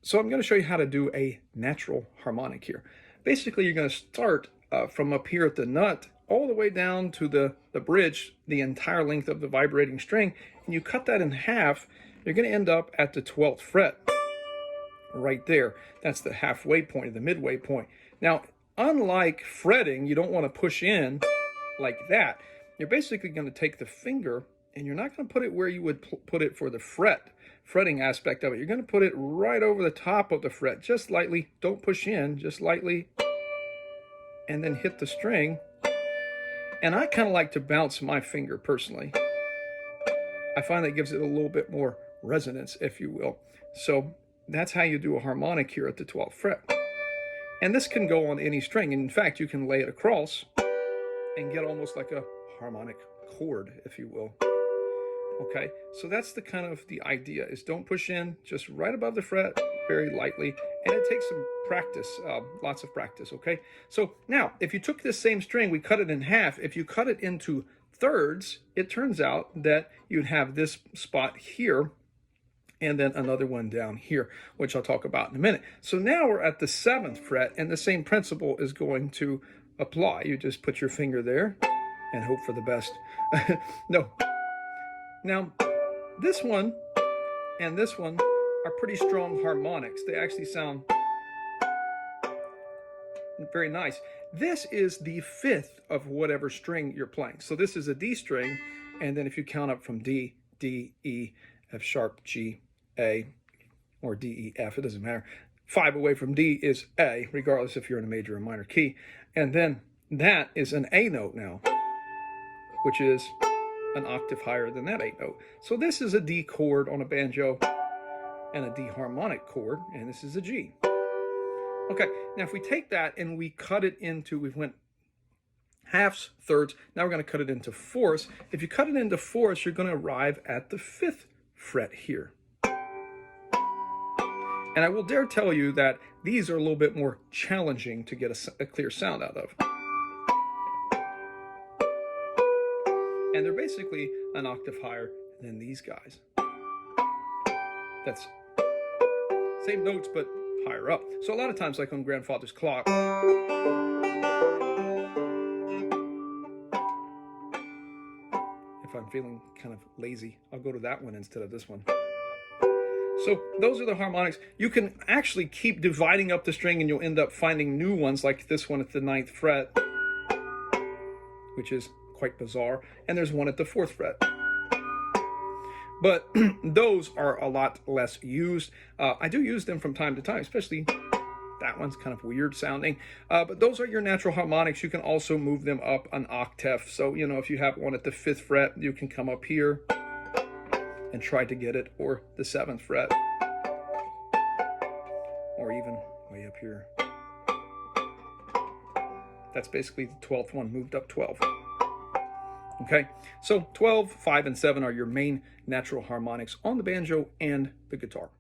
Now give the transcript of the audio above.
So I'm going to show you how to do a natural harmonic here. Basically, you're going to start from up here at the nut all the way down to the bridge, the entire length of the vibrating string, and you cut that in half. You're going to end up at the 12th fret right there. That's the halfway point, the midway point. Now, unlike fretting, you don't want to push in like that. You're basically going to take the finger and you're not going to put it where you would put it for the fretting aspect of it. You're going to put it right over the top of the fret, just lightly. Don't push in, just lightly, and then hit the string. And I kind of like to bounce my finger personally. I find that gives it a little bit more resonance, if you will. So that's how you do a harmonic here at the 12th fret. And this can go on any string. In fact, you can lay it across and get almost like a harmonic chord, if you will. Okay, so that's the kind of the idea, is don't push in, just right above the fret, very lightly, and it takes some practice, lots of practice, okay? So now, if you took this same string, we cut it in half, if you cut it into thirds, it turns out that you'd have this spot here, and then another one down here, which I'll talk about in a minute. So now we're at the 7th fret, and the same principle is going to apply. You just put your finger there and hope for the best. No. Now, this one and this one are pretty strong harmonics. They actually sound very nice. This is the 5th of whatever string you're playing. So this is a D string, and then if you count up from D, D, E, F sharp, G, A, or D, E, F, it doesn't matter. 5 away from D is A, regardless if you're in a major or minor key. And then that is an A note now, which is an octave higher than that A note. So this is a D chord on a banjo and a D harmonic chord, and this is a G. Okay, now if we take that and we cut it into, we went halves, thirds, now we're going to cut it into fourths. If you cut it into fourths, you're going to arrive at the 5th fret here. And I will dare tell you that these are a little bit more challenging to get a clear sound out of. And they're basically an octave higher than these guys. That's same notes, but higher up. So a lot of times, like on Grandfather's Clock, if I'm feeling kind of lazy, I'll go to that one instead of this one. So those are the harmonics. You can actually keep dividing up the string and you'll end up finding new ones, like this one at the 9th fret, which is quite bizarre, and there's one at the 4th fret. But those are a lot less used. I do use them from time to time, especially that one's kind of weird sounding. But those are your natural harmonics. You can also move them up an octave. So, you know, if you have one at the 5th fret, you can come up here and try to get it, or the 7th fret, or even way up here. That's basically the 12th one moved up 12. Okay, so 12, 5, and 7 are your main natural harmonics on the banjo and the guitar.